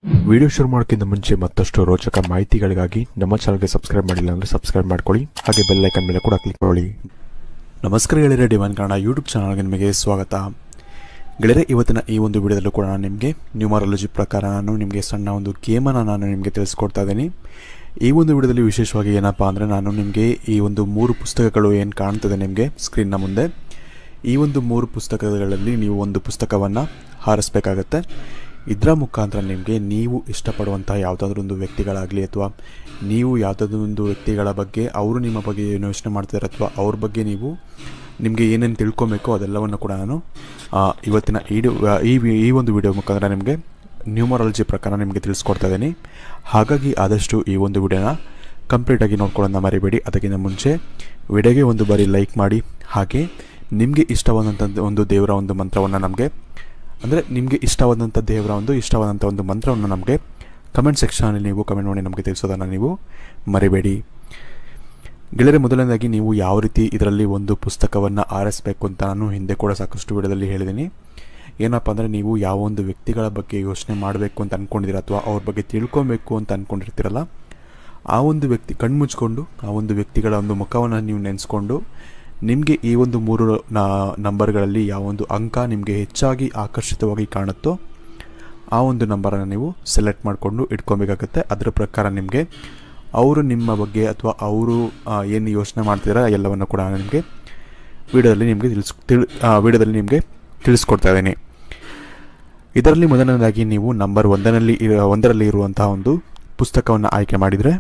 Video ಶುರು ಮಾಡೋಕ್ಕಿಂತ ಮುಂಚೆ ಮತ್ತಷ್ಟು ರೋಚಕ ಮಾಹಿತಿಗಳಿಗಾಗಿ ನಮ್ಮ ಚಾನಲ್ಗೆ ಸಬ್ಸ್ಕ್ರೈಬ್ ಮಾಡಿಲ್ಲ ಅಂದರೆ ಸಬ್ಸ್ಕ್ರೈಬ್ ಮಾಡ್ಕೊಳ್ಳಿ, ಹಾಗೆ ಬೆಲ್ ಐಕನ್ ಮೇಲೆ ಕೂಡ ಕ್ಲಿಕ್ ಮಾಡಿ. ನಮಸ್ಕಾರ ಗೆಳೆಯರೆ, ಡಿವೈನ್ ಕನ್ನಡ ಯೂಟ್ಯೂಬ್ ಚಾನಲ್ಗೆ ನಿಮಗೆ ಸ್ವಾಗತ. ಗೆಳೆಯರೆ, ಇವತ್ತಿನ ಈ ಒಂದು ವಿಡಿಯೋದಲ್ಲೂ ಕೂಡ ನಾನು ನಿಮಗೆ ನ್ಯೂಮರಾಲಜಿ ಪ್ರಕಾರ ನಾನು ನಿಮಗೆ ಸಣ್ಣ ಒಂದು ಗೇಮನ್ನು ನಾನು ನಿಮಗೆ ತಿಳಿಸ್ಕೊಡ್ತಾ ಇದ್ದೀನಿ. ಈ ಒಂದು ವಿಡಿಯೋದಲ್ಲಿ ವಿಶೇಷವಾಗಿ ಏನಪ್ಪ ಅಂದರೆ ನಾನು ನಿಮಗೆ ಈ ಒಂದು 3 ಪುಸ್ತಕಗಳು ಏನು ಕಾಣ್ತದೆ ನಿಮಗೆ ಸ್ಕ್ರೀನ್ನ ಮುಂದೆ, ಈ ಒಂದು 3 ಪುಸ್ತಕಗಳಲ್ಲಿ ನೀವು ಒಂದು ಪುಸ್ತಕವನ್ನು ಆರಿಸಬೇಕಾಗತ್ತೆ. ಇದರ ಮುಖಾಂತರ ನಿಮಗೆ ನೀವು ಇಷ್ಟಪಡುವಂಥ ಯಾವುದಾದ್ರೂ ಒಂದು ವ್ಯಕ್ತಿಗಳಾಗಲಿ ಅಥವಾ ನೀವು ಯಾವುದಾದ್ರೂ ಒಂದು ವ್ಯಕ್ತಿಗಳ ಬಗ್ಗೆ ಅವರು ನಿಮ್ಮ ಬಗ್ಗೆ ಏನು ಯೋಚನೆ ಮಾಡ್ತಿದ್ದಾರೆ ಅಥವಾ ಅವ್ರ ಬಗ್ಗೆ ನಿಮಗೆ ಏನೇನು ತಿಳ್ಕೊಬೇಕೋ ಅದೆಲ್ಲವನ್ನು ಕೂಡ ನಾನು ಇವತ್ತಿನ ಈ ಒಂದು ವಿಡಿಯೋ ಮುಖಾಂತರ ನಿಮಗೆ ನ್ಯೂಮರಾಲಜಿ ಪ್ರಕಾರ ನಿಮಗೆ ತಿಳಿಸ್ಕೊಡ್ತಾ ಇದ್ದೀನಿ. ಹಾಗಾಗಿ ಆದಷ್ಟು ಈ ಒಂದು ವಿಡಿಯೋನ ಕಂಪ್ಲೀಟಾಗಿ ನೋಡ್ಕೊಳ್ಳೋಣ ಮರಿಬೇಡಿ. ಅದಕ್ಕಿಂತ ಮುಂಚೆ ವಿಡಿಯೋಗೆ ಒಂದು ಬಾರಿ ಲೈಕ್ ಮಾಡಿ, ಹಾಗೆ ನಿಮಗೆ ಇಷ್ಟವಾದಂಥ ಒಂದು ದೇವರ ಒಂದು ಮಂತ್ರವನ್ನು ನಿಮಗೆ ಇಷ್ಟವಾದಂಥ ಒಂದು ಮಂತ್ರವನ್ನು ನಮಗೆ ಕಮೆಂಟ್ ಸೆಕ್ಷನಲ್ಲಿ ನೀವು ಕಮೆಂಟ್ ಮಾಡಿ ನಮಗೆ ತಿಳಿಸೋದನ್ನು ನೀವು ಮರಿಬೇಡಿ. ಗೆಳೆಯರೆ, ಮೊದಲನೇದಾಗಿ ನೀವು ಯಾವ ರೀತಿ ಇದರಲ್ಲಿ ಒಂದು ಪುಸ್ತಕವನ್ನು ಆರಿಸಬೇಕು ಅಂತ ನಾನು ಹಿಂದೆ ಕೂಡ ಸಾಕಷ್ಟು ವಿಡಿಯೋದಲ್ಲಿ ಹೇಳಿದ್ದೀನಿ. ಏನಪ್ಪ ಅಂದರೆ ನೀವು ಯಾವ ಒಂದು ವ್ಯಕ್ತಿಗಳ ಬಗ್ಗೆ ಯೋಚನೆ ಮಾಡಬೇಕು ಅಂತ ಅಂದ್ಕೊಂಡಿದ್ದೀರ ಅಥವಾ ಅವ್ರ ಬಗ್ಗೆ ತಿಳ್ಕೊಬೇಕು ಅಂತ ಅಂದ್ಕೊಂಡಿರ್ತೀರಲ್ಲ, ಆ ಒಂದು ವ್ಯಕ್ತಿ ಕಣ್ಮುಚ್ಕೊಂಡು ಆ ಒಂದು ವ್ಯಕ್ತಿಗಳ ಒಂದು ಮುಖವನ್ನು ನೀವು ನೆನೆಸ್ಕೊಂಡು ನಿಮಗೆ ಈ ಒಂದು 3 ನಂಬರ್ಗಳಲ್ಲಿ ಯಾವ ಒಂದು ಅಂಕ ನಿಮಗೆ ಹೆಚ್ಚಾಗಿ ಆಕರ್ಷಿತವಾಗಿ ಕಾಣುತ್ತೋ ಆ ಒಂದು ನಂಬರನ್ನು ನೀವು ಸೆಲೆಕ್ಟ್ ಮಾಡಿಕೊಂಡು ಇಟ್ಕೊಬೇಕಾಗತ್ತೆ. ಅದರ ಪ್ರಕಾರ ನಿಮಗೆ ಅವರು ನಿಮ್ಮ ಬಗ್ಗೆ ಅಥವಾ ಅವರು ಏನು ಯೋಚನೆ ಮಾಡ್ತಿದ್ದಾರೆ ಎಲ್ಲವನ್ನು ಕೂಡ ನಿಮಗೆ ವಿಡಿಯೋದಲ್ಲಿ ನಿಮಗೆ ತಿಳಿಸ್ಕೊಡ್ತಾ ಇದ್ದೀನಿ. ಇದರಲ್ಲಿ ಮೊದಲನೇದಾಗಿ ನೀವು ನಂಬರ್ 1ರಲ್ಲಿ ಇರುವಂತಹ ಒಂದು ಪುಸ್ತಕವನ್ನು ಆಯ್ಕೆ ಮಾಡಿದರೆ,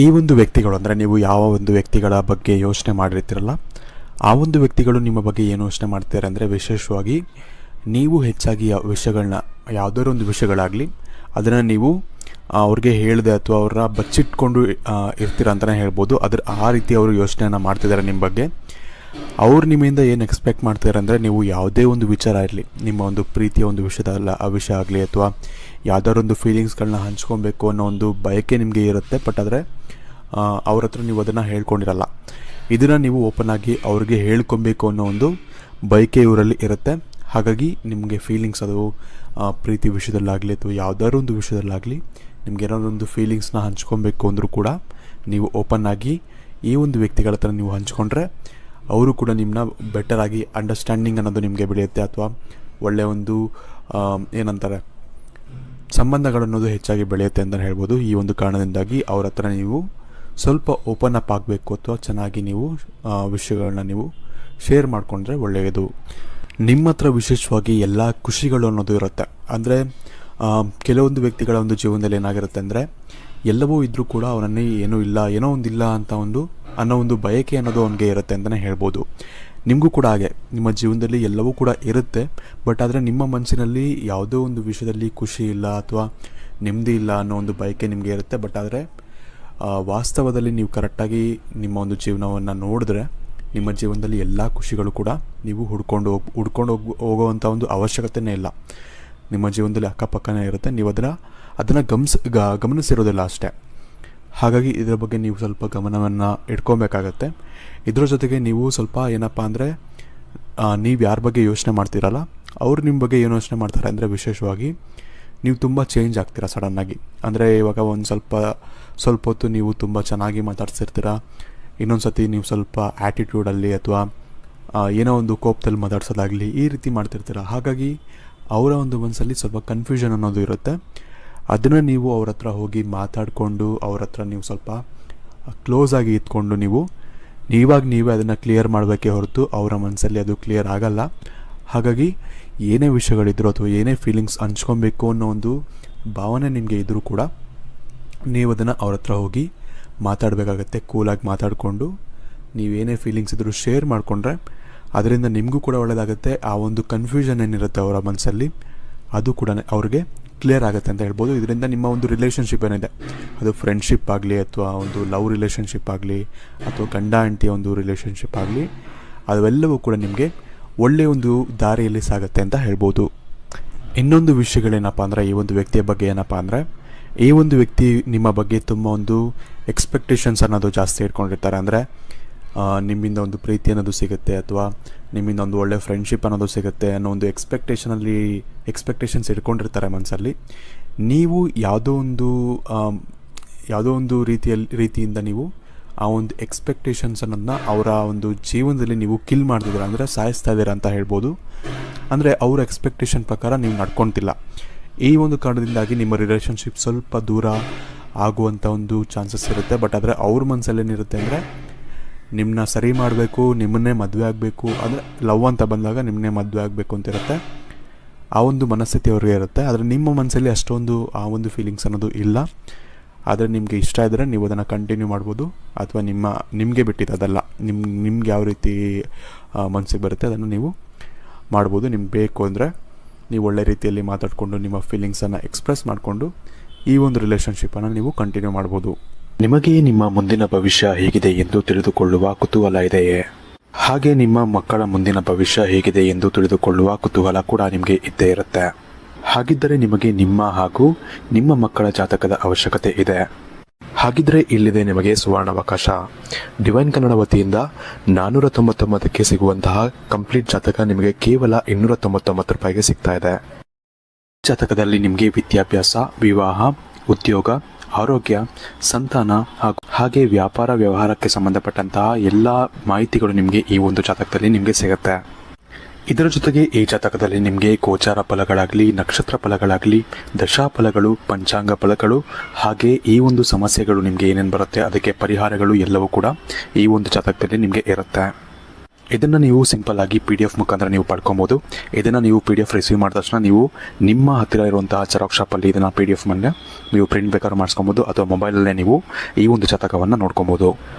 ಈ ಒಂದು ವ್ಯಕ್ತಿಗಳು ಅಂದರೆ ನೀವು ಯಾವ ಒಂದು ವ್ಯಕ್ತಿಗಳ ಬಗ್ಗೆ ಯೋಚನೆ ಮಾಡಿರ್ತೀರಲ್ಲ ಆ ಒಂದು ವ್ಯಕ್ತಿಗಳು ನಿಮ್ಮ ಬಗ್ಗೆ ಏನು ಯೋಚನೆ ಮಾಡ್ತಾರೆ ಅಂದರೆ, ವಿಶೇಷವಾಗಿ ನೀವು ಹೆಚ್ಚಾಗಿ ಯಾವುದಾದ್ರು ಒಂದು ವಿಷಯಗಳಾಗಲಿ ಅದನ್ನು ನೀವು ಅವ್ರಿಗೆ ಹೇಳಿದೆ ಅಥವಾ ಅವ್ರನ್ನ ಬಚ್ಚಿಟ್ಕೊಂಡು ಇರ್ತೀರ ಅಂತಲೇ ಹೇಳ್ಬೋದು. ಆ ರೀತಿ ಅವರು ಯೋಚನೆಯನ್ನು ಮಾಡ್ತಿದ್ದಾರೆ ನಿಮ್ಮ ಬಗ್ಗೆ. ಅವ್ರು ನಿಮ್ಮಿಂದ ಏನು ಎಕ್ಸ್ಪೆಕ್ಟ್ ಮಾಡ್ತಾರೆ ಅಂದರೆ, ನೀವು ಯಾವುದೇ ಒಂದು ವಿಚಾರ ಇರಲಿ, ನಿಮ್ಮ ಒಂದು ಪ್ರೀತಿಯ ಒಂದು ವಿಷಯ ಆಗಲಿ ಅಥವಾ ಯಾವುದಾದ್ರು ಒಂದು ಫೀಲಿಂಗ್ಸ್ಗಳನ್ನ ಹಂಚ್ಕೊಬೇಕು ಅನ್ನೋ ಒಂದು ಬಯಕೆ ನಿಮಗೆ ಇರುತ್ತೆ. ಬಟ್ ಆದರೆ ಅವ್ರ ಹತ್ರ ನೀವು ಅದನ್ನು ಹೇಳ್ಕೊಂಡಿರಲ್ಲ. ಇದನ್ನು ನೀವು ಓಪನ್ ಆಗಿ ಅವ್ರಿಗೆ ಹೇಳ್ಕೊಬೇಕು ಅನ್ನೋ ಒಂದು ಬಯಕೆ ಇವರಲ್ಲಿ ಇರುತ್ತೆ. ಹಾಗಾಗಿ ನಿಮಗೆ ಫೀಲಿಂಗ್ಸ್ ಅದು ಪ್ರೀತಿ ವಿಷಯದಲ್ಲಾಗಲಿ ಅಥವಾ ಯಾವುದಾದ್ರು ಒಂದು ವಿಷಯದಲ್ಲಾಗಲಿ ನಿಮ್ಗೆ ಏನಾದ್ರು ಒಂದು ಫೀಲಿಂಗ್ಸ್ನ ಹಂಚ್ಕೊಬೇಕು ಅಂದರೂ ಕೂಡ ನೀವು ಓಪನ್ ಆಗಿ ಈ ಒಂದು ವ್ಯಕ್ತಿಗಳ ಹತ್ರ ನೀವು ಹಂಚ್ಕೊಂಡ್ರೆ ಅವರು ಕೂಡ ನಿಮ್ಮನ್ನ ಬೆಟರಾಗಿ ಅಂಡರ್ಸ್ಟ್ಯಾಂಡಿಂಗ್ ಅನ್ನೋದು ನಿಮಗೆ ಬೆಳೆಯುತ್ತೆ. ಅಥವಾ ಒಳ್ಳೆಯ ಒಂದು ಏನಂತಾರೆ ಸಂಬಂಧಗಳನ್ನೋದು ಹೆಚ್ಚಾಗಿ ಬೆಳೆಯುತ್ತೆ ಅಂತ ಹೇಳ್ಬೋದು. ಈ ಒಂದು ಕಾರಣದಿಂದಾಗಿ ಅವ್ರ ಹತ್ರ ನೀವು ಸ್ವಲ್ಪ ಓಪನ್ ಅಪ್ ಆಗಬೇಕು ಅಥವಾ ಚೆನ್ನಾಗಿ ನೀವು ವಿಷಯಗಳನ್ನ ನೀವು ಶೇರ್ ಮಾಡಿಕೊಂಡ್ರೆ ಒಳ್ಳೆಯದು. ನಿಮ್ಮ ಹತ್ರ ವಿಶೇಷವಾಗಿ ಎಲ್ಲ ಖುಷಿಗಳು ಅನ್ನೋದು ಇರುತ್ತೆ. ಅಂದರೆ ಕೆಲವೊಂದು ವ್ಯಕ್ತಿಗಳ ಒಂದು ಜೀವನದಲ್ಲಿ ಏನಾಗಿರುತ್ತೆ ಅಂದರೆ, ಎಲ್ಲವೂ ಇದ್ದರೂ ಕೂಡ ಅವನಲ್ಲಿ ಏನೋ ಒಂದಿಲ್ಲ ಅಂತ ಅನ್ನೋ ಒಂದು ಬಯಕೆ ಅನ್ನೋದು ಅವನಿಗೆ ಇರುತ್ತೆ ಅಂತಲೇ ಹೇಳ್ಬೋದು. ನಿಮಗೂ ಕೂಡ ಹಾಗೆ ನಿಮ್ಮ ಜೀವನದಲ್ಲಿ ಎಲ್ಲವೂ ಕೂಡ ಇರುತ್ತೆ. ಬಟ್ ಆದರೆ ನಿಮ್ಮ ಮನಸ್ಸಿನಲ್ಲಿ ಯಾವುದೋ ಒಂದು ವಿಷಯದಲ್ಲಿ ಖುಷಿ ಇಲ್ಲ ಅಥವಾ ನೆಮ್ಮದಿ ಇಲ್ಲ ಅನ್ನೋ ಒಂದು ಬಯಕೆ ನಿಮಗೆ ಇರುತ್ತೆ. ಬಟ್ ಆದರೆ ವಾಸ್ತವದಲ್ಲಿ ನೀವು ಕರೆಕ್ಟಾಗಿ ನಿಮ್ಮ ಒಂದು ಜೀವನವನ್ನು ನೋಡಿದ್ರೆ ನಿಮ್ಮ ಜೀವನದಲ್ಲಿ ಎಲ್ಲ ಖುಷಿಗಳು ಕೂಡ ನೀವು ಹುಡ್ಕೊಂಡು ಹೋಗುವಂಥ ಒಂದು ಅವಶ್ಯಕತೆಯೇ ಇಲ್ಲ. ನಿಮ್ಮ ಜೀವನದಲ್ಲಿ ಅಕ್ಕಪಕ್ಕನೇ ಇರುತ್ತೆ. ನೀವು ಅದನ್ನು ಗಮನಿಸಿರೋದಿಲ್ಲ ಅಷ್ಟೇ. ಹಾಗಾಗಿ ಇದರ ಬಗ್ಗೆ ನೀವು ಸ್ವಲ್ಪ ಗಮನವನ್ನು ಇಟ್ಕೊಬೇಕಾಗತ್ತೆ. ಇದರ ಜೊತೆಗೆ ನೀವು ಸ್ವಲ್ಪ ಏನಪ್ಪ ಅಂದರೆ, ನೀವು ಯಾರ ಬಗ್ಗೆ ಯೋಚನೆ ಮಾಡ್ತೀರಲ್ಲ ಅವ್ರು ನಿಮ್ಮ ಬಗ್ಗೆ ಏನು ಯೋಚನೆ ಮಾಡ್ತಾರೆ ಅಂದರೆ, ವಿಶೇಷವಾಗಿ ನೀವು ತುಂಬ ಚೇಂಜ್ ಆಗ್ತೀರಾ ಸಡನ್ನಾಗಿ. ಅಂದರೆ ಇವಾಗ ಒಂದು ಸ್ವಲ್ಪ ಹೊತ್ತು ನೀವು ತುಂಬ ಚೆನ್ನಾಗಿ ಮಾತಾಡ್ಸಿರ್ತೀರ, ಇನ್ನೊಂದು ಸತಿ ನೀವು ಸ್ವಲ್ಪ ಆ್ಯಟಿಟ್ಯೂಡಲ್ಲಿ ಅಥವಾ ಏನೋ ಒಂದು ಕೋಪದಲ್ಲಿ ಮಾತಾಡ್ಸೋದಾಗಲಿ ಈ ರೀತಿ ಮಾಡ್ತಿರ್ತೀರ. ಹಾಗಾಗಿ ಅವರ ಒಂದು ಮನಸ್ಸಲ್ಲಿ ಸ್ವಲ್ಪ ಕನ್ಫ್ಯೂಷನ್ ಅನ್ನೋದು ಇರುತ್ತೆ. ಅದನ್ನು ನೀವು ಅವ್ರ ಹತ್ರ ಹೋಗಿ ಮಾತಾಡಿಕೊಂಡು ಅವ್ರ ಹತ್ರ ನೀವು ಸ್ವಲ್ಪ ಕ್ಲೋಸ್ ಆಗಿ ಇದ್ಕೊಂಡು ನೀವೇ ಅದನ್ನು ಕ್ಲಿಯರ್ ಮಾಡಬೇಕೇ ಹೊರತು ಅವರ ಮನಸ್ಸಲ್ಲಿ ಅದು ಕ್ಲಿಯರ್ ಆಗಲ್ಲ. ಹಾಗಾಗಿ ಏನೇ ವಿಷಯಗಳಿದ್ರು ಅಥವಾ ಏನೇ ಫೀಲಿಂಗ್ಸ್ ಹಂಚ್ಕೊಬೇಕು ಅನ್ನೋ ಒಂದು ಭಾವನೆ ನಿಮಗೆ ಇದ್ದರೂ ಕೂಡ ನೀವು ಅದನ್ನು ಅವ್ರ ಹತ್ರ ಹೋಗಿ ಮಾತಾಡಬೇಕಾಗತ್ತೆ. ಕೂಲಾಗಿ ಮಾತಾಡಿಕೊಂಡು ನೀವೇನೇ ಫೀಲಿಂಗ್ಸ್ ಇದ್ದರೂ ಶೇರ್ ಮಾಡಿಕೊಂಡ್ರೆ ಅದರಿಂದ ನಿಮಗೂ ಕೂಡ ಒಳ್ಳೆಯದಾಗುತ್ತೆ. ಆ ಒಂದು ಕನ್ಫ್ಯೂಷನ್ ಏನಿರುತ್ತೆ ಅವರ ಮನಸ್ಸಲ್ಲಿ ಅದು ಕೂಡ ಅವ್ರಿಗೆ ಕ್ಲಿಯರ್ ಆಗುತ್ತೆ ಅಂತ ಹೇಳ್ಬೋದು. ಇದರಿಂದ ನಿಮ್ಮ ಒಂದು ರಿಲೇಷನ್ಶಿಪ್ ಏನಿದೆ, ಅದು ಫ್ರೆಂಡ್ಶಿಪ್ ಆಗಲಿ ಅಥವಾ ಒಂದು ಲವ್ ರಿಲೇಷನ್ಶಿಪ್ ಆಗಲಿ ಅಥವಾ ಗಂಡ ಹೆಂಡತಿಯ ಒಂದು ರಿಲೇಷನ್ಶಿಪ್ ಆಗಲಿ, ಅವೆಲ್ಲವೂ ಕೂಡ ನಿಮಗೆ ಒಳ್ಳೆಯ ಒಂದು ದಾರಿಯಲ್ಲಿ ಸಾಗುತ್ತೆ ಅಂತ ಹೇಳ್ಬೋದು. ಇನ್ನೊಂದು ವಿಷಯಗಳೇನಪ್ಪ ಅಂದರೆ, ಈ ಒಂದು ವ್ಯಕ್ತಿಯ ಬಗ್ಗೆ ಏನಪ್ಪ ಅಂದರೆ, ಈ ಒಂದು ವ್ಯಕ್ತಿ ನಿಮ್ಮ ಬಗ್ಗೆ ತುಂಬ ಒಂದು ಎಕ್ಸ್ಪೆಕ್ಟೇಷನ್ಸ್ ಅನ್ನೋದು ಜಾಸ್ತಿ ಇಟ್ಕೊಂಡಿರ್ತಾರೆ. ಅಂದರೆ ನಿಮ್ಮಿಂದ ಒಂದು ಪ್ರೀತಿ ಅನ್ನೋದು ಸಿಗುತ್ತೆ ಅಥವಾ ನಿಮ್ಮಿಂದ ಒಂದು ಒಳ್ಳೆ ಫ್ರೆಂಡ್ಶಿಪ್ ಅನ್ನೋದು ಸಿಗುತ್ತೆ ಅನ್ನೋ ಒಂದು ಎಕ್ಸ್ಪೆಕ್ಟೇಷನ್ಸ್ ಇಟ್ಕೊಂಡಿರ್ತಾರೆ ಮನಸ್ಸಲ್ಲಿ. ನೀವು ಯಾವುದೋ ಒಂದು ರೀತಿಯಿಂದ ನೀವು ಆ ಒಂದು ಎಕ್ಸ್ಪೆಕ್ಟೇಷನ್ಸನ್ನು ಅವರ ಒಂದು ಜೀವನದಲ್ಲಿ ನೀವು ಕಿಲ್ ಮಾಡ್ತಿದ್ದೀರ, ಅಂದರೆ ಸಾಯಿಸ್ತಾ ಇದ್ದೀರಾ ಅಂತ ಹೇಳ್ಬೋದು. ಅಂದರೆ ಅವ್ರ ಎಕ್ಸ್ಪೆಕ್ಟೇಷನ್ ಪ್ರಕಾರ ನೀವು ನಡ್ಕೊತಿಲ್ಲ. ಈ ಒಂದು ಕಾರಣದಿಂದಾಗಿ ನಿಮ್ಮ ರಿಲೇಷನ್ಶಿಪ್ ಸ್ವಲ್ಪ ದೂರ ಆಗುವಂಥ ಒಂದು ಚಾನ್ಸಸ್ ಇರುತ್ತೆ. ಬಟ್ ಆದರೆ ಅವ್ರ ಮನಸ್ಸಲ್ಲಿ ಏನಿರುತ್ತೆ ಅಂದರೆ ನಿಮ್ಮನ್ನ ಸರಿ ಮಾಡಬೇಕು, ನಿಮ್ಮನ್ನೇ ಮದುವೆ ಆಗಬೇಕು, ಅಂದರೆ ಲವ್ ಅಂತ ಬಂದಾಗ ನಿಮ್ಮನ್ನೇ ಮದುವೆ ಆಗಬೇಕು ಅಂತ ಇರುತ್ತೆ. ಆ ಒಂದು ಮನಸ್ಥಿತಿ ಅವ್ರಿಗೆ ಇರುತ್ತೆ. ಆದರೆ ನಿಮ್ಮ ಮನಸ್ಸಲ್ಲಿ ಅಷ್ಟೊಂದು ಆ ಒಂದು ಫೀಲಿಂಗ್ಸ್ ಅನ್ನೋದು ಇಲ್ಲ. ಆದರೆ ನಿಮಗೆ ಇಷ್ಟ ಇದ್ದರೆ ನೀವು ಅದನ್ನು ಕಂಟಿನ್ಯೂ ಮಾಡ್ಬೋದು, ಅಥವಾ ನಿಮಗೆ ಬಿಟ್ಟಿದ್ದು ಅದಲ್ಲ, ನಿಮ್ಗೆ ಯಾವ ರೀತಿ ಮನಸ್ಸಿಗೆ ಬರುತ್ತೆ ಅದನ್ನು ನೀವು ಮಾಡ್ಬೋದು. ನಿಮ್ಗೆ ಬೇಕು ಅಂದರೆ ನೀವು ಒಳ್ಳೆ ರೀತಿಯಲ್ಲಿ ಮಾತಾಡಿಕೊಂಡು ನಿಮ್ಮ ಫೀಲಿಂಗ್ಸನ್ನು ಎಕ್ಸ್ಪ್ರೆಸ್ ಮಾಡಿಕೊಂಡು ಈ ಒಂದು ರಿಲೇಷನ್ಶಿಪ್ಪನ್ನು ನೀವು ಕಂಟಿನ್ಯೂ ಮಾಡ್ಬೋದು. ನಿಮಗೆ ನಿಮ್ಮ ಮುಂದಿನ ಭವಿಷ್ಯ ಹೇಗಿದೆ ಎಂದು ತಿಳಿದುಕೊಳ್ಳುವ ಕುತೂಹಲ ಇದೆಯೇ? ಹಾಗೆ ನಿಮ್ಮ ಮಕ್ಕಳ ಮುಂದಿನ ಭವಿಷ್ಯ ಹೇಗಿದೆ ಎಂದು ತಿಳಿದುಕೊಳ್ಳುವ ಕುತೂಹಲ ಕೂಡ ನಿಮಗೆ ಇದ್ದೇ ಇರುತ್ತೆ. ಹಾಗಿದ್ದರೆ ನಿಮಗೆ ನಿಮ್ಮ ಹಾಗೂ ನಿಮ್ಮ ಮಕ್ಕಳ ಜಾತಕದ ಅವಶ್ಯಕತೆ ಇದೆ. ಹಾಗಿದ್ರೆ ಇಲ್ಲಿದೆ ನಿಮಗೆ ಸುವರ್ಣಾವಕಾಶ. ಡಿವೈನ್ ಕನ್ನಡ ವತಿಯಿಂದ 499ಕ್ಕೆ ಸಿಗುವಂತಹ ಕಂಪ್ಲೀಟ್ ಜಾತಕ ನಿಮಗೆ ಕೇವಲ 299 ರೂಪಾಯಿಗೆ ಸಿಗ್ತಾ ಇದೆ. ಜಾತಕದಲ್ಲಿ ನಿಮಗೆ ವಿದ್ಯಾಭ್ಯಾಸ, ವಿವಾಹ, ಉದ್ಯೋಗ, ಆರೋಗ್ಯ, ಸಂತಾನ ಹಾಗೆ ವ್ಯಾಪಾರ ವ್ಯವಹಾರಕ್ಕೆ ಸಂಬಂಧಪಟ್ಟಂತಹ ಎಲ್ಲ ಮಾಹಿತಿಗಳು ನಿಮಗೆ ಈ ಒಂದು ಜಾತಕದಲ್ಲಿ ನಿಮಗೆ ಸಿಗುತ್ತೆ. ಇದರ ಜೊತೆಗೆ ಈ ಜಾತಕದಲ್ಲಿ ನಿಮಗೆ ಗೋಚಾರ ಫಲಗಳಾಗಲಿ, ನಕ್ಷತ್ರ ಫಲಗಳಾಗಲಿ, ದಶಾಫಲಗಳು, ಪಂಚಾಂಗ ಫಲಗಳು, ಹಾಗೆ ಈ ಒಂದು ಸಮಸ್ಯೆಗಳು ನಿಮಗೆ ಏನೇನು ಬರುತ್ತೆ ಅದಕ್ಕೆ ಪರಿಹಾರಗಳು ಎಲ್ಲವೂ ಕೂಡ ಈ ಒಂದು ಜಾತಕದಲ್ಲಿ ನಿಮಗೆ ಇರುತ್ತೆ. ಇದನ್ನು ನೀವು ಸಿಂಪಲ್ ಆಗಿ PDF ಮುಖಾಂತರ ನೀವು ಪಡ್ಕೊಬೋದು. ಇದನ್ನು ನೀವು PDF ರಿಸೀವ್ ಮಾಡಿದ ತಕ್ಷಣ ನೀವು ನಿಮ್ಮ ಹತ್ತಿರ ಇರುವಂತಹ ಜೆರಾಕ್ಸ್ ಶಾಪಲ್ಲಿ ಇದನ್ನು PDF ಮೇಲೆ ನೀವು ಪ್ರಿಂಟ್ ಬೇಕಾದ್ರೂ ಮಾಡಿಸ್ಕೊಬೋದು, ಅಥವಾ ಮೊಬೈಲಲ್ಲೇ ನೀವು ಈ ಒಂದು ಜಾತಕವನ್ನು ನೋಡ್ಕೊಬೋದು.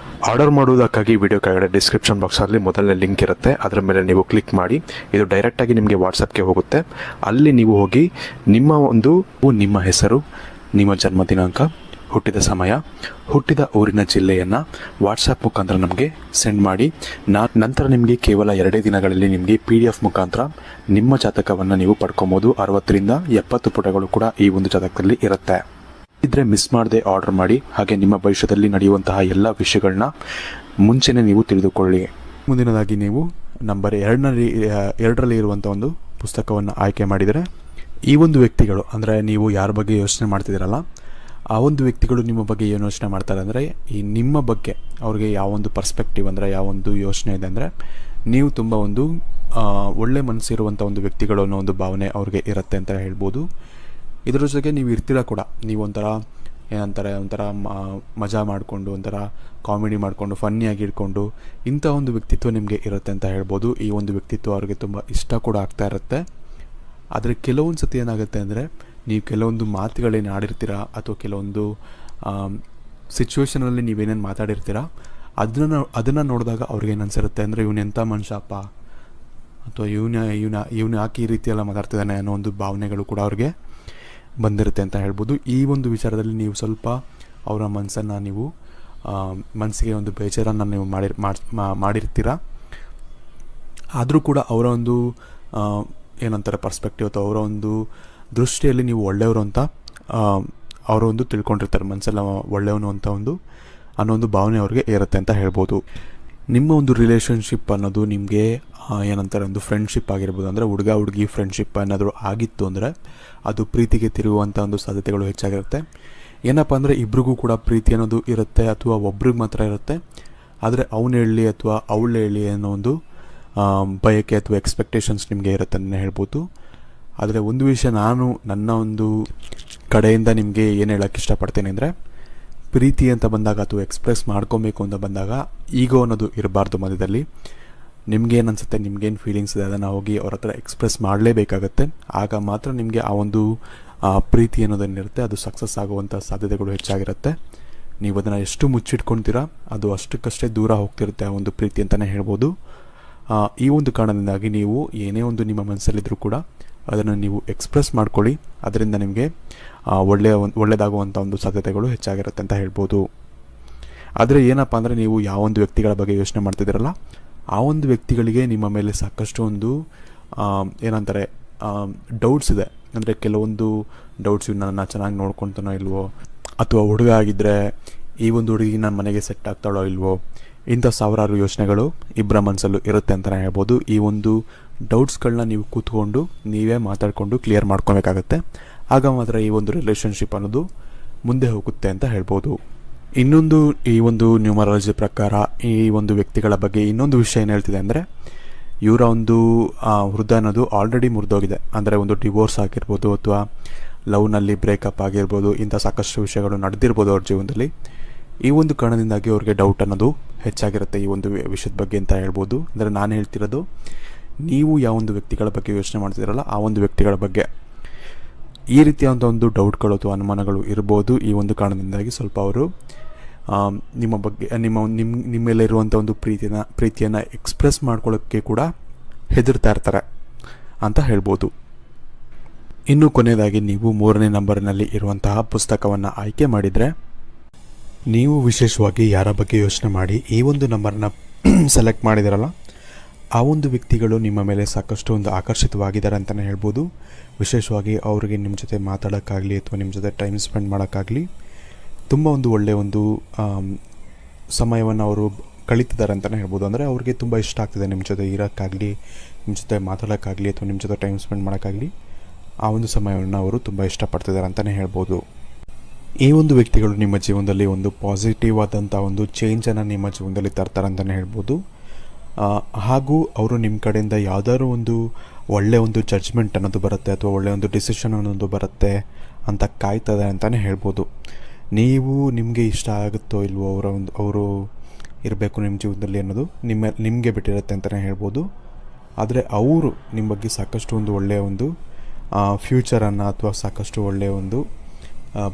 ಆರ್ಡರ್ ಮಾಡುವುದಕ್ಕಾಗಿ ವಿಡಿಯೋ ಕೆಳಗಡೆ ಡಿಸ್ಕ್ರಿಪ್ಷನ್ ಬಾಕ್ಸಲ್ಲಿ ಮೊದಲನೇ ಲಿಂಕ್ ಇರುತ್ತೆ, ಅದರ ಮೇಲೆ ನೀವು ಕ್ಲಿಕ್ ಮಾಡಿ ಇದು ಡೈರೆಕ್ಟಾಗಿ ನಿಮಗೆ ವಾಟ್ಸಪ್ಗೆ ಹೋಗುತ್ತೆ. ಅಲ್ಲಿ ನೀವು ಹೋಗಿ ನಿಮ್ಮ ಹೆಸರು, ನಿಮ್ಮ ಜನ್ಮ ದಿನಾಂಕ, ಹುಟ್ಟಿದ ಸಮಯ, ಹುಟ್ಟಿದ ಊರಿನ ಜಿಲ್ಲೆಯನ್ನು ವಾಟ್ಸಪ್ ಮುಖಾಂತರ ನಮಗೆ ಸೆಂಡ್ ಮಾಡಿ, ನಂತರ ನಿಮಗೆ ಕೇವಲ 2 ದಿನಗಳಲ್ಲಿ ನಿಮಗೆ PDF ಮುಖಾಂತರ ನಿಮ್ಮ ಜಾತಕವನ್ನು ನೀವು ಪಡ್ಕೊಬೋದು. 60ರಿಂದ 70 ಪುಟಗಳು ಕೂಡ ಈ ಒಂದು ಜಾತಕದಲ್ಲಿ ಇರುತ್ತೆ. ಇದ್ರೆ ಮಿಸ್ ಮಾಡದೆ ಆರ್ಡರ್ ಮಾಡಿ, ಹಾಗೆ ನಿಮ್ಮ ಭವಿಷ್ಯದಲ್ಲಿ ನಡೆಯುವಂತಹ ಎಲ್ಲ ವಿಷಯಗಳನ್ನ ಮುಂಚೆನೇ ನೀವು ತಿಳಿದುಕೊಳ್ಳಿ. ಮುಂದಿನದಾಗಿ ನೀವು ನಂಬರ್ 2ರಲ್ಲಿ ಇರುವಂಥ ಒಂದು ಪುಸ್ತಕವನ್ನು ಆಯ್ಕೆ ಮಾಡಿದರೆ, ಈ ಒಂದು ವ್ಯಕ್ತಿಗಳು ಅಂದರೆ ನೀವು ಯಾರ ಬಗ್ಗೆ ಯೋಚನೆ ಮಾಡ್ತಿದ್ದೀರಲ್ಲ ಆ ಒಂದು ವ್ಯಕ್ತಿಗಳು ನಿಮ್ಮ ಬಗ್ಗೆ ಏನು ಯೋಚನೆ ಮಾಡ್ತಾರೆ ಅಂದರೆ, ಈ ನಿಮ್ಮ ಬಗ್ಗೆ ಅವ್ರಿಗೆ ಯಾವೊಂದು ಪರ್ಸ್ಪೆಕ್ಟಿವ್ ಅಂದರೆ ಯಾವೊಂದು ಯೋಚನೆ ಇದೆ ಅಂದರೆ, ನೀವು ತುಂಬ ಒಂದು ಒಳ್ಳೆ ಮನಸ್ಸಿರುವಂಥ ಒಂದು ವ್ಯಕ್ತಿಗಳು ಅನ್ನೋ ಒಂದು ಭಾವನೆ ಅವ್ರಿಗೆ ಇರುತ್ತೆ ಅಂತ ಹೇಳ್ಬೋದು. ಇದರ ಜೊತೆಗೆ ನೀವು ಇರ್ತೀರ ಕೂಡ, ನೀವು ಒಂಥರ ಮಜಾ ಮಾಡಿಕೊಂಡು, ಒಂಥರ ಕಾಮಿಡಿ ಮಾಡಿಕೊಂಡು, ಫನ್ನಿಯಾಗಿ ಇಟ್ಕೊಂಡು ಇಂಥ ಒಂದು ವ್ಯಕ್ತಿತ್ವ ನಿಮಗೆ ಇರುತ್ತೆ ಅಂತ ಹೇಳ್ಬೋದು. ಈ ಒಂದು ವ್ಯಕ್ತಿತ್ವ ಅವ್ರಿಗೆ ತುಂಬ ಇಷ್ಟ ಕೂಡ ಆಗ್ತಾ ಇರುತ್ತೆ. ಆದರೆ ಕೆಲವೊಂದು ಸತಿ ಏನಾಗುತ್ತೆ ಅಂದರೆ, ನೀವು ಕೆಲವೊಂದು ಮಾತುಗಳೇನು ಆಡಿರ್ತೀರ ಅಥವಾ ಕೆಲವೊಂದು ಸಿಚುವೇಷನಲ್ಲಿ ನೀವೇನೇನು ಮಾತಾಡಿರ್ತೀರ ಅದನ್ನು ನೋಡಿದಾಗ ಅವ್ರಿಗೇನು ಅನಿಸಿರುತ್ತೆ ಅಂದರೆ, ಇವನು ಎಂಥ ಮನುಷ್ಯಪ್ಪ, ಅಥವಾ ಇವನು ಯಾಕೆ ಈ ರೀತಿಯೆಲ್ಲ ಮಾತಾಡ್ತಿದ್ದಾನೆ ಅನ್ನೋ ಒಂದು ಭಾವನೆಗಳು ಕೂಡ ಅವ್ರಿಗೆ ಬಂದಿರುತ್ತೆ ಅಂತ ಹೇಳ್ಬೋದು. ಈ ಒಂದು ವಿಚಾರದಲ್ಲಿ ನೀವು ಸ್ವಲ್ಪ ಅವರ ಮನಸ್ಸಿಗೆ ಒಂದು ಬೇಜಾರನ್ನು ನೀವು ಮಾಡಿರ್ತೀರ. ಆದರೂ ಕೂಡ ಅವರ ಒಂದು ಏನಂತಾರೆ ಪರ್ಸ್ಪೆಕ್ಟಿವ್ ಅಥವಾ ಅವರ ಒಂದು ದೃಷ್ಟಿಯಲ್ಲಿ ನೀವು ಒಳ್ಳೆಯವರು ಅಂತ ಅವರು ಒಂದು ತಿಳ್ಕೊಂಡಿರ್ತಾರೆ, ಮನಸ್ಸೆಲ್ಲ ಒಳ್ಳೆಯವನು ಅಂತ ಅನ್ನೋ ಒಂದು ಭಾವನೆ ಅವ್ರಿಗೆ ಇರುತ್ತೆ ಅಂತ ಹೇಳ್ಬೋದು. ನಿಮ್ಮ ಒಂದು ರಿಲೇಷನ್ಶಿಪ್ ಅನ್ನೋದು ನಿಮಗೆ ಏನಂತಾರೆ ಒಂದು ಫ್ರೆಂಡ್ಶಿಪ್ ಆಗಿರ್ಬೋದು, ಅಂದರೆ ಹುಡುಗಿ ಫ್ರೆಂಡ್ಶಿಪ್ ಏನಾದರೂ ಆಗಿತ್ತು ಅಂದರೆ ಅದು ಪ್ರೀತಿಗೆ ತಿರುಗುವಂಥ ಒಂದು ಸಾಧ್ಯತೆಗಳು ಹೆಚ್ಚಾಗಿರುತ್ತೆ. ಏನಪ್ಪ ಅಂದರೆ ಇಬ್ರಿಗೂ ಕೂಡ ಪ್ರೀತಿ ಅನ್ನೋದು ಇರುತ್ತೆ, ಅಥವಾ ಒಬ್ರಿಗೆ ಮಾತ್ರ ಇರುತ್ತೆ. ಆದರೆ ಅವನು ಹೇಳಲಿ ಅಥವಾ ಅವಳು ಹೇಳಿ ಅನ್ನೋ ಒಂದು ಬಯಕೆ ಅಥವಾ ಎಕ್ಸ್ಪೆಕ್ಟೇಷನ್ಸ್ ನಿಮಗೆ ಇರುತ್ತೆ ಅಂತಲೇ ಹೇಳ್ಬೋದು. ಆದರೆ ಒಂದು ವಿಷಯ ನಾನು ನನ್ನ ಒಂದು ಕಡೆಯಿಂದ ನಿಮಗೆ ಏನು ಹೇಳೋಕ್ಕೆ ಇಷ್ಟಪಡ್ತೇನೆ ಅಂದರೆ, ಪ್ರೀತಿ ಅಂತ ಬಂದಾಗ ಅಥವಾ ಎಕ್ಸ್ಪ್ರೆಸ್ ಮಾಡ್ಕೊಬೇಕು ಅಂತ ಬಂದಾಗ ಈಗೋ ಅನ್ನೋದು ಇರಬಾರ್ದು ಮಧ್ಯದಲ್ಲಿ. ನಿಮ್ಗೇನು ಅನಿಸುತ್ತೆ, ನಿಮ್ಗೇನು ಫೀಲಿಂಗ್ಸ್ ಇದೆ ಅದನ್ನು ಹೋಗಿ ಅವ್ರ ಹತ್ರ ಎಕ್ಸ್ಪ್ರೆಸ್ ಮಾಡಲೇಬೇಕಾಗತ್ತೆ. ಆಗ ಮಾತ್ರ ನಿಮಗೆ ಆ ಒಂದು ಪ್ರೀತಿ ಅನ್ನೋದೇನಿರುತ್ತೆ ಅದು ಸಕ್ಸಸ್ ಆಗುವಂಥ ಸಾಧ್ಯತೆಗಳು ಹೆಚ್ಚಾಗಿರುತ್ತೆ. ನೀವು ಅದನ್ನು ಎಷ್ಟು ಮುಚ್ಚಿಟ್ಕೊಳ್ತೀರಾ ಅದು ಅಷ್ಟಕ್ಕಷ್ಟೇ ದೂರ ಹೋಗ್ತಿರುತ್ತೆ ಆ ಒಂದು ಪ್ರೀತಿ ಅಂತಲೇ ಹೇಳ್ಬೋದು. ಈ ಒಂದು ಕಾರಣದಿಂದಾಗಿ ನೀವು ಏನೇ ಒಂದು ನಿಮ್ಮ ಮನಸ್ಸಲ್ಲಿದ್ದರೂ ಕೂಡ ಅದನ್ನು ನೀವು ಎಕ್ಸ್ಪ್ರೆಸ್ ಮಾಡ್ಕೊಳ್ಳಿ. ಅದರಿಂದ ನಿಮಗೆ ಒಳ್ಳೆಯದಾಗುವಂಥ ಒಂದು ಸಾಧ್ಯತೆಗಳು ಹೆಚ್ಚಾಗಿರುತ್ತೆ ಅಂತ ಹೇಳ್ಬೋದು. ಆದರೆ ಏನಪ್ಪ ಅಂದರೆ, ನೀವು ಯಾವೊಂದು ವ್ಯಕ್ತಿಗಳ ಬಗ್ಗೆ ಯೋಚನೆ ಮಾಡ್ತಿದ್ದೀರಲ್ಲ ಆ ಒಂದು ವ್ಯಕ್ತಿಗಳಿಗೆ ನಿಮ್ಮ ಮೇಲೆ ಸಾಕಷ್ಟು ಒಂದು ಏನಂತಾರೆ ಡೌಟ್ಸ್ ಇದೆ. ಅಂದರೆ ಕೆಲವೊಂದು ಡೌಟ್ಸ್, ನನ್ನ ಚೆನ್ನಾಗಿ ನೋಡ್ಕೊತಾನೋ ಇಲ್ವೋ, ಅಥವಾ ಹುಡುಗ ಆಗಿದ್ದರೆ ಈ ಒಂದು ಹುಡುಗಿ ನನ್ನ ಮನೆಗೆ ಸೆಟ್ ಆಗ್ತಾಳೋ ಇಲ್ವೋ, ಇಂಥ ಸಾವಿರಾರು ಯೋಚನೆಗಳು ಇಬ್ಬರ ಮನಸ್ಸಲ್ಲೂ ಇರುತ್ತೆ ಅಂತಲೇ ಹೇಳ್ಬೋದು. ಈ ಒಂದು ಡೌಟ್ಸ್ಗಳನ್ನ ನೀವು ಕೂತ್ಕೊಂಡು ನೀವೇ ಮಾತಾಡಿಕೊಂಡು ಕ್ಲಿಯರ್ ಮಾಡ್ಕೊಬೇಕಾಗತ್ತೆ. ಆಗ ಮಾತ್ರ ಈ ಒಂದು ರಿಲೇಷನ್ಶಿಪ್ ಅನ್ನೋದು ಮುಂದೆ ಹೋಗುತ್ತೆ ಅಂತ ಹೇಳ್ಬೋದು. ಇನ್ನೊಂದು ಈ ಒಂದು ನ್ಯೂಮರಾಲಜಿ ಪ್ರಕಾರ ಈ ಒಂದು ವ್ಯಕ್ತಿಗಳ ಬಗ್ಗೆ ಇನ್ನೊಂದು ವಿಷಯ ಏನು ಹೇಳ್ತಿದೆ ಅಂದರೆ, ಇವರ ಒಂದು ಹೃದಯ ಅನ್ನೋದು ಆಲ್ರೆಡಿ ಮುರಿದೋಗಿದೆ. ಅಂದರೆ ಒಂದು ಡಿವೋರ್ಸ್ ಆಗಿರ್ಬೋದು ಅಥವಾ ಲವ್ನಲ್ಲಿ ಬ್ರೇಕಪ್ ಆಗಿರ್ಬೋದು, ಇಂಥ ಸಾಕಷ್ಟು ವಿಷಯಗಳು ನಡೆದಿರ್ಬೋದು ಅವ್ರ ಜೀವನದಲ್ಲಿ. ಈ ಒಂದು ಕಾರಣದಿಂದಾಗಿ ಅವ್ರಿಗೆ ಡೌಟ್ ಅನ್ನೋದು ಹೆಚ್ಚಾಗಿರುತ್ತೆ ಈ ಒಂದು ವಿಷಯದ ಬಗ್ಗೆ ಅಂತ ಹೇಳ್ಬೋದು. ಅಂದರೆ ನಾನು ಹೇಳ್ತಿರೋದು, ನೀವು ಯಾವ ಒಂದು ವ್ಯಕ್ತಿಗಳ ಬಗ್ಗೆ ಯೋಚನೆ ಮಾಡ್ತಿದ್ದೀರಲ್ಲ ಆ ಒಂದು ವ್ಯಕ್ತಿಗಳ ಬಗ್ಗೆ ಈ ರೀತಿಯಾದ ಒಂದು ಡೌಟ್ಗಳು ಅಥವಾ ಅನುಮಾನಗಳು ಇರ್ಬೋದು. ಈ ಒಂದು ಕಾರಣದಿಂದಾಗಿ ಸ್ವಲ್ಪ ಅವರು ನಿಮ್ಮ ಬಗ್ಗೆ ನಿಮ್ಮ ಮೇಲೆ ಇರುವಂಥ ಒಂದು ಪ್ರೀತಿಯನ್ನು ಎಕ್ಸ್ಪ್ರೆಸ್ ಮಾಡ್ಕೊಳ್ಳೋಕ್ಕೆ ಕೂಡ ಹೆದರ್ತಾ ಇರ್ತಾರೆ ಅಂತ ಹೇಳ್ಬೋದು. ಇನ್ನು ಕೊನೆಯದಾಗಿ ನೀವು 3ನೇ ನಂಬರ್ನಲ್ಲಿ ಇರುವಂತಹ ಪುಸ್ತಕವನ್ನು ಆಯ್ಕೆ ಮಾಡಿದರೆ, ನೀವು ವಿಶೇಷವಾಗಿ ಯಾರ ಬಗ್ಗೆ ಯೋಚನೆ ಮಾಡಿ ಈ ಒಂದು ನಂಬರ್ನ ಸೆಲೆಕ್ಟ್ ಮಾಡಿದಿರಲ್ಲ ಆ ಒಂದು ವ್ಯಕ್ತಿಗಳು ನಿಮ್ಮ ಮೇಲೆ ಸಾಕಷ್ಟು ಒಂದು ಆಕರ್ಷಿತವಾಗಿದ್ದಾರೆ ಅಂತಲೇ ಹೇಳ್ಬೋದು. ವಿಶೇಷವಾಗಿ ಅವರಿಗೆ ನಿಮ್ಮ ಜೊತೆ ಮಾತಾಡೋಕ್ಕಾಗಲಿ ಅಥವಾ ನಿಮ್ಮ ಜೊತೆ ಟೈಮ್ ಸ್ಪೆಂಡ್ ಮಾಡೋಕ್ಕಾಗಲಿ ತುಂಬ ಒಂದು ಒಳ್ಳೆಯ ಒಂದು ಸಮಯವನ್ನು ಅವರು ಕಳೀತಿದ್ದಾರೆ ಅಂತಲೇ ಹೇಳ್ಬೋದು. ಅಂದರೆ ಅವ್ರಿಗೆ ತುಂಬ ಇಷ್ಟ ಆಗ್ತಿದೆ ನಿಮ್ಮ ಜೊತೆ ಇರೋಕ್ಕಾಗಲಿ, ನಿಮ್ಮ ಜೊತೆ ಮಾತಾಡೋಕ್ಕಾಗಲಿ ಅಥವಾ ನಿಮ್ಮ ಜೊತೆ ಟೈಮ್ ಸ್ಪೆಂಡ್ ಮಾಡೋಕ್ಕಾಗಲಿ ಆ ಒಂದು ಸಮಯವನ್ನು ಅವರು ತುಂಬ ಇಷ್ಟಪಡ್ತಿದ್ದಾರೆ ಅಂತಲೇ ಹೇಳ್ಬೋದು. ಈ ಒಂದು ವ್ಯಕ್ತಿಗಳು ನಿಮ್ಮ ಜೀವನದಲ್ಲಿ ಒಂದು ಪಾಸಿಟಿವ್ ಆದಂಥ ಒಂದು ಚೇಂಜನ್ನು ನಿಮ್ಮ ಜೀವನದಲ್ಲಿ ತರ್ತಾರೆ ಅಂತಲೇ ಹೇಳ್ಬೋದು. ಹಾಗೂ ಅವರು ನಿಮ್ಮ ಕಡೆಯಿಂದ ಯಾವುದಾದ್ರು ಒಂದು ಒಳ್ಳೆಯ ಒಂದು ಜಡ್ಜ್ಮೆಂಟ್ ಅನ್ನೋದು ಬರುತ್ತೆ ಅಥವಾ ಒಳ್ಳೆಯ ಒಂದು ಡಿಸಿಷನ್ ಅನ್ನೋದು ಬರುತ್ತೆ ಅಂತ ಕಾಯ್ತದೆ ಅಂತಲೇ ಹೇಳ್ಬೋದು. ನೀವು ನಿಮಗೆ ಇಷ್ಟ ಆಗುತ್ತೋ ಇಲ್ವೋ ಅವರು ಇರಬೇಕು ನಿಮ್ಮ ಜೀವನದಲ್ಲಿ ಅನ್ನೋದು ನಿಮಗೆ ಬಿಟ್ಟಿರುತ್ತೆ ಅಂತಲೇ ಹೇಳ್ಬೋದು. ಆದರೆ ಅವರು ನಿಮ್ಮ ಬಗ್ಗೆ ಸಾಕಷ್ಟು ಒಂದು ಒಳ್ಳೆಯ ಒಂದು ಫ್ಯೂಚರನ್ನು ಅಥವಾ ಸಾಕಷ್ಟು ಒಳ್ಳೆಯ ಒಂದು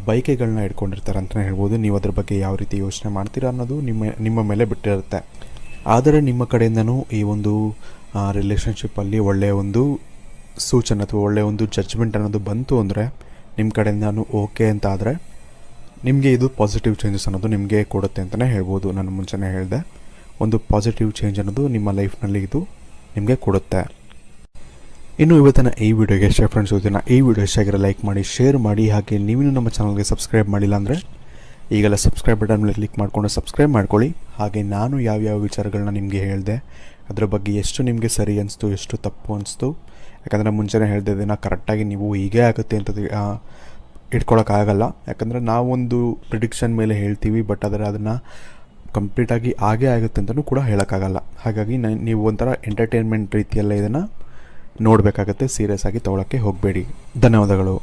ಬಯಕೆಗಳನ್ನ ಇಟ್ಕೊಂಡಿರ್ತಾರೆ ಅಂತಲೇ ಹೇಳ್ಬೋದು. ನೀವು ಅದ್ರ ಬಗ್ಗೆ ಯಾವ ರೀತಿ ಯೋಚನೆ ಮಾಡ್ತೀರಾ ಅನ್ನೋದು ನಿಮ್ಮ ಮೇಲೆ ಬಿಟ್ಟಿರುತ್ತೆ. ಆದರೆ ನಿಮ್ಮ ಕಡೆಯಿಂದನೂ ಈ ಒಂದು ರಿಲೇಷನ್ಶಿಪ್ಪಲ್ಲಿ ಒಳ್ಳೆಯ ಒಂದು ಸೂಚನೆ ಅಥವಾ ಒಳ್ಳೆಯ ಒಂದು ಜಡ್ಜ್ಮೆಂಟ್ ಅನ್ನೋದು ಬಂತು ಅಂದರೆ ನಿಮ್ಮ ಕಡೆಯಿಂದನೂ ಓಕೆ ಅಂತ ಆದರೆ ನಿಮಗೆ ಇದು ಪಾಸಿಟಿವ್ ಚೇಂಜಸ್ ಅನ್ನೋದು ನಿಮಗೆ ಕೊಡುತ್ತೆ ಅಂತಲೇ ಹೇಳ್ಬೋದು. ನಾನು ಮುಂಚೆನೇ ಹೇಳಿದೆ, ಒಂದು ಪಾಸಿಟಿವ್ ಚೇಂಜ್ ಅನ್ನೋದು ನಿಮ್ಮ ಲೈಫ್ನಲ್ಲಿ ಇದು ನಿಮಗೆ ಕೊಡುತ್ತೆ. ಇನ್ನು ಇವತ್ತಿನ ಈ ವಿಡಿಯೋಗೆ ಇಷ್ಟ ಫ್ರೆಂಡ್ಸ್, ಇವತ್ತಿನ ಈ ವಿಡಿಯೋ ಇಷ್ಟ ಆಗಿರೋ ಲೈಕ್ ಮಾಡಿ, ಶೇರ್ ಮಾಡಿ. ಹಾಗೆ ನೀವಿನ್ನೂ ನಮ್ಮ ಚಾನಲ್ಗೆ ಸಬ್ಸ್ಕ್ರೈಬ್ ಮಾಡಿಲ್ಲ ಅಂದರೆ ಈಗೆಲ್ಲ ಸಬ್ಸ್ಕ್ರೈಬ್ ಬಟನ್ ಮೇಲೆ ಕ್ಲಿಕ್ ಮಾಡಿಕೊಂಡು ಸಬ್ಸ್ಕ್ರೈಬ್ ಮಾಡ್ಕೊಳ್ಳಿ. ಹಾಗೆ ನಾನು ಯಾವ್ಯಾವ ವಿಚಾರಗಳನ್ನ ನಿಮಗೆ ಹೇಳಿದೆ, ಅದರ ಬಗ್ಗೆ ಎಷ್ಟು ನಿಮಗೆ ಸರಿ ಅನಿಸ್ತು, ಎಷ್ಟು ತಪ್ಪು ಅನಿಸ್ತು, ಯಾಕಂದರೆ ಮುಂಚೆನೇ ಹೇಳಿದೆ ಇದನ್ನು ಕರೆಕ್ಟಾಗಿ ನೀವು ಹೀಗೇ ಆಗುತ್ತೆ ಅಂತ ಇಟ್ಕೊಳ್ಳೋಕ್ಕಾಗಲ್ಲ. ಯಾಕಂದರೆ ನಾವೊಂದು ಪ್ರಿಡಿಕ್ಷನ್ ಮೇಲೆ ಹೇಳ್ತೀವಿ, ಬಟ್ ಆದರೆ ಅದನ್ನು ಕಂಪ್ಲೀಟಾಗಿ ಹಾಗೇ ಆಗುತ್ತೆ ಅಂತಲೂ ಕೂಡ ಹೇಳೋಕ್ಕಾಗಲ್ಲ. ಹಾಗಾಗಿ ನೀವು ಒಂಥರ ಎಂಟರ್ಟೈನ್ಮೆಂಟ್ ರೀತಿಯಲ್ಲೇ ಇದನ್ನು ನೋಡಬೇಕಾಗತ್ತೆ, ಸೀರಿಯಸ್ ಆಗಿ ತೊಗೊಳಕ್ಕೆ ಹೋಗಬೇಡಿ. ಧನ್ಯವಾದಗಳು.